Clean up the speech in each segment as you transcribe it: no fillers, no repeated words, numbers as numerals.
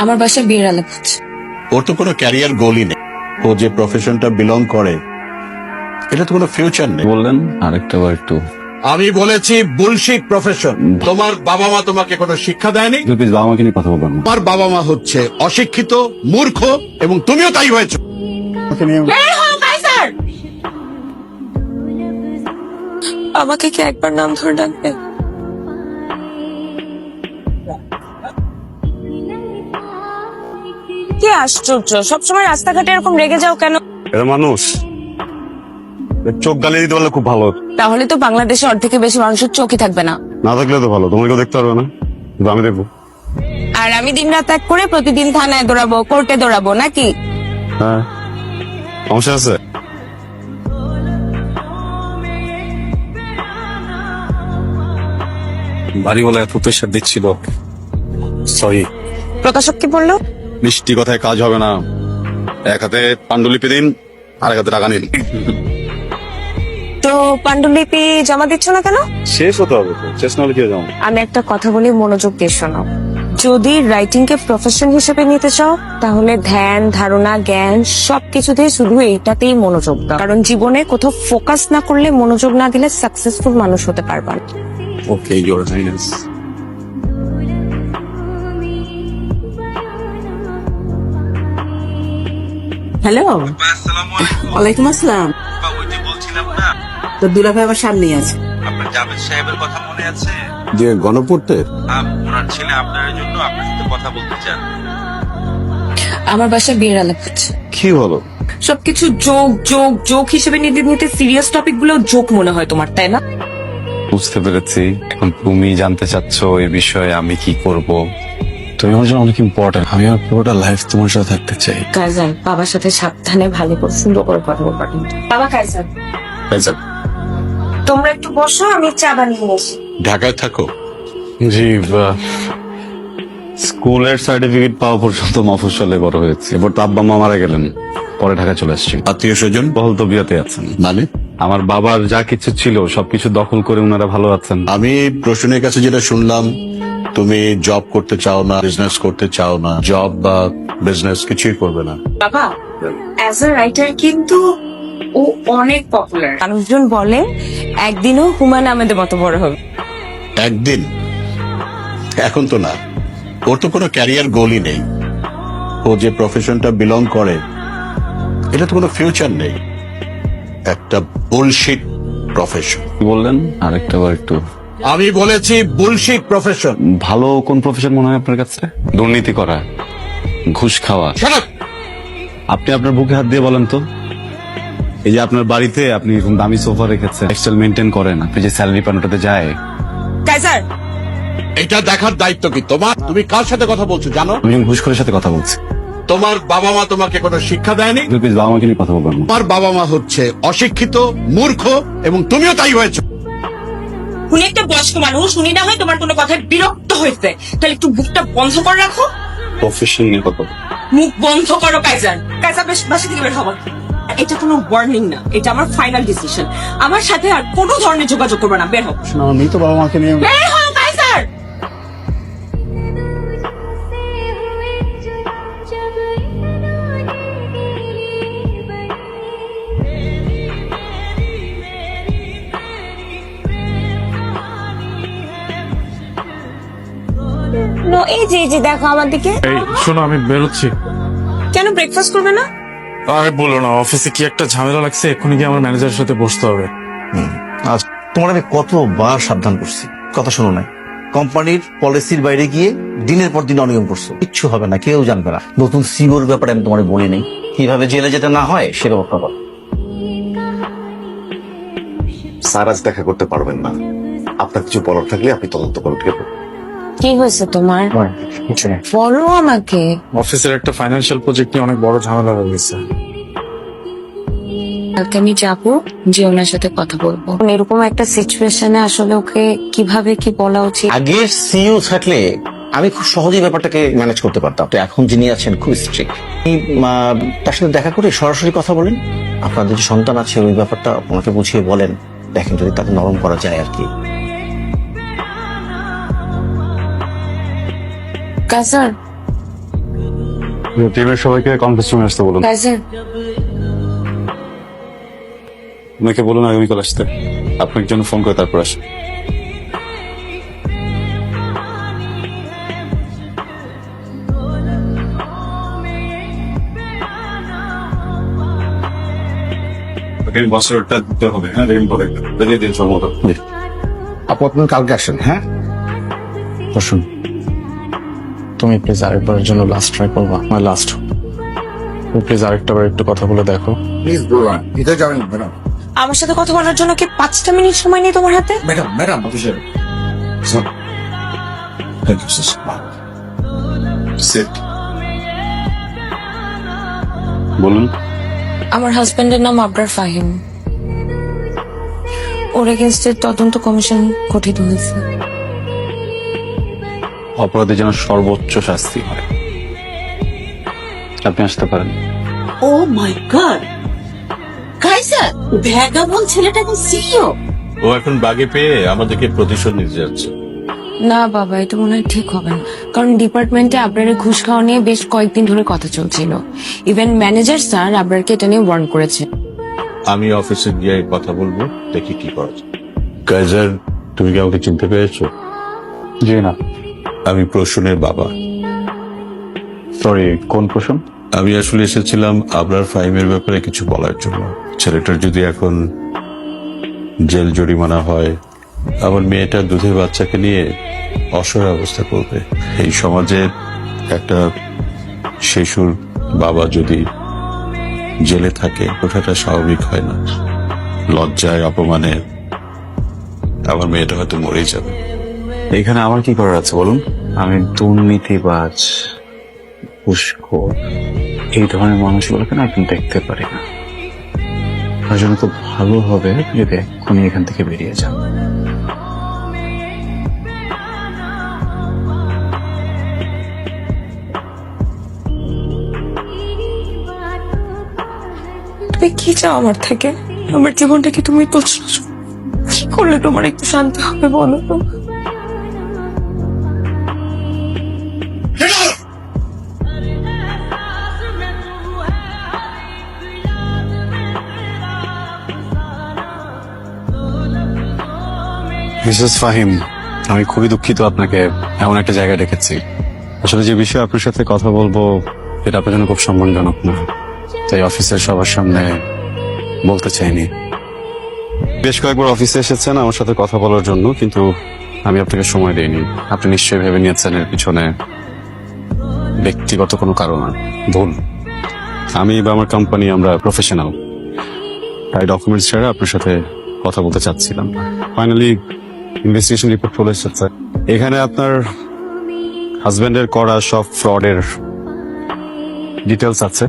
আমার বাসায় বিয়ের আলাপ হচ্ছে। ওর তো কোনো ক্যারিয়ার গোলই নেই। ও যে প্রফেশনটা বিলং করে এটা তো কোনো ফিউচার নেই। বললেন আরেকটা বার একটু। আমি বলেছি বুলশিট প্রফেশন। তোমার বাবা মা তোমাকে কোনো শিক্ষা দেয়নি। প্লিজ বাবা মাকে নিয়ে কথা বলবেন না। তোমার বাবা মা হচ্ছে অশিক্ষিত, মূর্খ এবং তুমিও তাই হয়েছো। আমাকে কি একবার নাম ধরে ডাকবে? কি আশ্চর্য, সবসময় রাস্তাঘাটে এরকম রেগে যাও কেন? এটা মানুষ, চোখ গালিয়ে দিতে পারলে খুব ভালো। তাহলে তো বাংলাদেশে অর্ধেকের বেশি মানুষের চোখই থাকবে না। না থাকলে তো ভালো, তোমাকে কেউ দেখতে পারবে না, কিন্তু আমি দেখবো। আর আমি দিনরাত এক করে প্রতিদিন থানায় দৌড়াবো, কোর্টে দৌড়াবো নাকি? হ্যাঁ, সমস্যা আছে। বাড়িওয়ালা এত প্রেশার দিচ্ছিল, সরি। প্রকাশক কি বললো? মিষ্টি কথায় কাজ হবে না, এক হাতে পাণ্ডুলিপি দিন আর এক হাতে টাকা নিন। তো পাণ্ডুলিপি জমা দিচ্ছ না কেন? শেষ হতে হবে তো, শেষ না হলে কি যাও। আমি একটা কথা বলি, মনোযোগ দিয়ে শোনো। যদি রাইটিং কে প্রফেশন হিসেবে নিতে চাও তাহলে ধ্যান, ধারণা, জ্ঞান সবকিছুতেই শুধু এইটাতেই মনোযোগ দাও। কারণ জীবনে কোথাও ফোকাস না করলে, মনোযোগ না দিলে সাকসেসফুল মানুষ হতে পারবা না। ওকে, ইওর হাইনেস। হ্যালো, ওয়ালাইকুম আসসালাম। ওই যে বলছিলাম না, তো দুলাভাই আমার সামনেই আছে। আপনার জাভেদ সাহেবের কথা মনে আছে? যে গণপূর্তের ওনার ছেলে আপনার জন্য আপনার সাথে কথা বলতে চান। আমার বাসায় বিয়ের আলাপ হচ্ছে। কি বলো? সবকিছু যোগ যোগ যোগ হিসেবে নিতে নিতে সিরিয়াস টপিক গুলো যোগ মনে হয় তোমার, তাই না? বুঝতে পেরেছি। এখন তুমি জানতে চাচ্ছ এই বিষয়ে আমি কি করব। তুমি আমার জন্য অনেক ইম্পর্টেন্ট। আমি আমার পুরোটা লাইফ তোমার সাথে থাকতে চাই। কাইজার, বাবার সাথে সাবধানে ভালো করে সুন্দর করে কথা বলবা কিন্তু। বাবা কাইজার, তোমরা একটু বসো, আমি চা বানিয়ে নিয়ে আসি। ঢাকায় থাকো? জি, স্কুলের সার্টিফিকেট পাওয়া পর্যন্ত মফস্বলে বড় হয়েছে। এবার তো আব্বা মা মারা গেলেন, পরে ঢাকা চলে আসছি। আত্মীয় স্বজন বহল তবিয়তে আছেন। মানে আমার বাবার যা কিছু ছিল সবকিছু দখল করে ওনারা ভালো আছেন। আমি প্রশ্নের কাছে যেটা শুনলাম, তুমি জব করতে চাও না, বিজনেস করতে চাও না। জব বা বিজনেস কিছুই করবে না। বাবা অ্যাজ আ রাইটার কিন্তু ও অনেক পপুলার। মানুষজন বলে একদিনও হুমায়ুন আহমেদের মতো বড় হবে। একদিন? এখন তো না। ওর তো কোনো ক্যারিয়ার গোলই নেই। ও যে প্রফেশনটা বিলং করে এটা তো কোনো ফিউচার নেই। একটা বুলশিট প্রফেশন। বললেন আরেকটা বার একটু। আমি বলেছি বুলশিট প্রফেশন। ভালো কোন প্রফেশন মনে হয় আপনার কাছে? দুর্নীতি করা, ঘুষ খাওয়া। Shut up! আপনি আপনার বুকে হাত দিয়ে বলেন তো, এই যে আপনার বাড়িতে আপনি এরকম দামি সোফা রেখেছেন, লাইফস্টাইল মেনটেন করেন, আপনি যে স্যালারি পান ওটাতে যায়? কাইজার, এটা দেখার দায়িত্ব কি তোমার? তুমি কার সাথে কথা বলছো জানো? আমি একজন ঘুষখোরের সাথে কথা বলছি। তোমার বাবা মা তোমাকে কোনো শিক্ষা দেয়নি। প্লিজ বাবা মাকে নিয়ে কথা বলবেন না। তোমার বাবা মা হচ্ছে অশিক্ষিত, মূর্খ এবং তুমিও তাই হয়েছো। উনি একটা বয়স্ক মানুষ, উনি না হয় তোমার কোনো কথায় বিরক্ত হয়েছে, তাহলে একটু মুখটা বন্ধ করে রাখো। প্রফেশন নিয়ে কথা বলবো। মুখ বন্ধ করো কাইজার। কাইজার, বেশ বাসা থেকে বের হবো। এটা কোনো ওয়ার্নিং না, এটা আমার ফাইনাল ডিসিশন। আমার সাথে আর কোনো ধরনের যোগাযোগ করবে না, বের হও। আমি তো বাবা মাকে নিয়ে বের হও কাইজার। এই যে দেখো আমার দিকে। এই শোনো, আমি বেরোচ্ছি। কেন ব্রেকফাস্ট করবে না? আরে বলো না, অফিসে কি একটা ঝামেলা লাগছে, এক্ষুনি গিয়ে আমার ম্যানেজারের সাথে বসতে হবে। আজ তোমার আমি কতবার সাবধান করছি, কথা শোনো নাই। কোম্পানির পলিসির বাইরে গিয়ে দিনের পর দিন অনিয়ম করছো, কিচ্ছু হবে না, কেউ জানবে না। নতুন সিওর ব্যাপারে আমি তোমার বলি নেই, কিভাবে জেলে যেতে না হয় সে ব্যবস্থা করো। স্যার আজ দেখা করতে পারবেন না। আপনার কিছু বলার থাকলে আপনি তদন্ত করুন। কি হয়েছে তোমার? বলো আমাকে। অফিসের একটা ফাইন্যান্সিয়াল প্রজেক্ট নিয়ে অনেক বড় ঝামেলা হয়ে গেছে। কালকে আমি যাবো, যে ওনার সাথে কথা বলবো। এরকম একটা সিচুয়েশনে আসলে ওকে কিভাবে কি বলা উচিত। আগে সিইও থাকলে আমি খুব সহজেই ব্যাপারটাকে ম্যানেজ করতে পারতাম, তো এখন যিনি আছেন খুব স্ট্রিক্ট। তার সাথে দেখা করে সরাসরি কথা বলেন, আপনাদের যে সন্তান আছে ওই ব্যাপারটা ওনাকে বুঝিয়ে বলেন, দেখেন যদি তাকে নরম করা যায় আর কি। কাজার, টিমের সবাইকে কনফারেন্স রুমে আসতে বলুন। কাইজার, ওনাকে বলুন আগামীকাল আসতে। আপনার জন্য ফোন করে তারপর আসে। বছরটা দিতে হবে, হ্যাঁ দিন সম্মত। আপু আপনার কালকে আসেন, হ্যাঁ? বসুন। তুমি প্লিজ আরেকবারের জন্য লাস্ট ট্রাই করবা, আমার লাস্ট। তুমি প্লিজ আরেকটা বার একটু কথা বলে দেখো। প্লিজ বলুন, ভিতরে যাবেন ম্যাডাম। আমার সাথে কথা বলার জন্য কি 5টা মিনিট সময় নেই তোমার হাতে? ম্যাডাম অফিসের বলুন। আমার হাজবেন্ডের নাম আবরার ফাহিম। ওর এগেনস্টে তদন্ত কমিশন গঠিত হয়েছে। অপরাধের যেন সর্বোচ্চ শাস্তি হয়। আপনি আসতে পারেন। ও মাই গড, কাইজার ভ্যাগাবন ছেলেটা এখন সিইও। ও এখন বাগে পেয়ে আমাদেরকে প্রতিশোধ নিতে যাচ্ছে। না বাবা, এটা মনে হয় ঠিক হবে না, কারণ ডিপার্টমেন্টে আবরারের ঘুষ খাওয়া নিয়ে বেশ কয়েকদিন ধরে কথা চলছিল। ইভেন ম্যানেজার স্যার আবরারকে এটা নিয়ে ওয়ার্ন করেছে। আমি অফিসে গিয়ে কথা বলবো, দেখি কি করা যায়। কাইজার, তুমি কি আমাকে চিনতে পেরেছো? জি না। আমি প্রসূনের বাবা। সরি, কোন প্রশ্ন? আমি আসলে এসেছিলাম আবরার ফাহিমের ব্যাপারে কিছু বলার জন্য। ছেলেটার যদি এখন জেল জরিমানা হয়, আমার মেয়েটা দুধের বাচ্চাকে নিয়ে অসহায় অবস্থা করবে। এই সমাজে একটা শিশুর বাবা যদি জেলে থাকে, ওঠাটা স্বাভাবিক হয় না। লজ্জায় অপমানে আমার মেয়েটা হয়তো মরেই যাবে। এখানে আমার কি করার আছে বলুন? আমি দুর্নীতিবাজ, ঘুষখোর, এই ধরনের মানুষগুলোকে না একদম দেখতে পারি না। তার জন্য খুব ভালো হবে যদি এক্ষুনি এখান থেকে বেরিয়ে যান। তুমি কি চাও আমার থেকে? আমার জীবনটা কি তুমি তুলছো? কি করলে তোমার একটু শান্তি হবে বলো তো? মিসেস ফাহিম, আমি খুবই দুঃখিত আপনাকে এমন একটা জায়গায় ডেকেছি। আসলে যে বিষয়ে আপনার সাথে কথা বলবো এটা আপনার জন্য খুব সম্মানজনক না, তাই অফিসের সবার সামনে বলতে চাইনি। বেশ কয়েকবার অফিসে এসেছেন আমার সাথে কথা বলার জন্য, কিন্তু আমি আপনাকে সময় দিইনি। আপনি নিশ্চয়ই ভেবে নিয়েছেন এর পিছনে ব্যক্তিগত কোনো কারণ আর ভুল। আমি বা আমার কোম্পানি আমরা প্রফেশনাল, তাই ডকুমেন্টস ছাড়া আপনার সাথে কথা বলতে চাচ্ছিলাম। ফাইনালি ইনভেস্টিগেশন রিপোর্ট চলে এসেছে। এখানে আপনার হাজবেন্ডের করা সব ফ্রডের ডিটেলস আছে।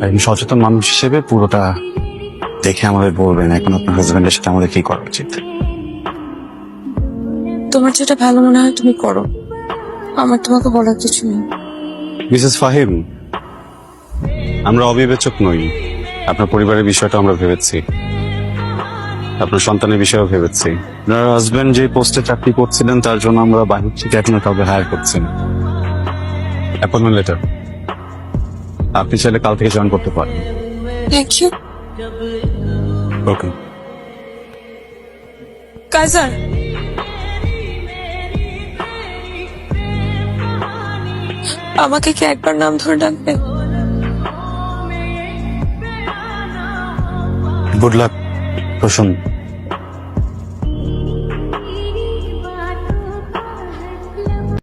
একজন সচেতন মানুষ হিসেবে পুরোটা দেখে আমাদের বলবেন এখন আপনার হাজবেন্ডের সাথে আমাদের কি করা উচিত। তোমার যেটা ভালো মনে হয় তুমি করো, আমার তোমাকে বলার কিছু নেই। মিসেস ফাহিম, আমরা অবিবেচক নই। আপনার পরিবারের বিষয়টা আমরা ভেবেছি, আপনার সন্তানের বিষয়েও ভেবেছি। আপনার হাজবেন্ড যে পোস্টে চাকরি করছিলেন তার জন্য আমরা বাহির থেকে এখনো কাউকে হায়ার করছি না। অ্যাপয়েন্টমেন্ট লেটার আপনি চাইলে কাল থেকে জয়েন করতে পারেন। Thank you. ওকে। কাইজার, আমাকে কি একবার নাম ধরে ডাকবে? Good luck Prasun.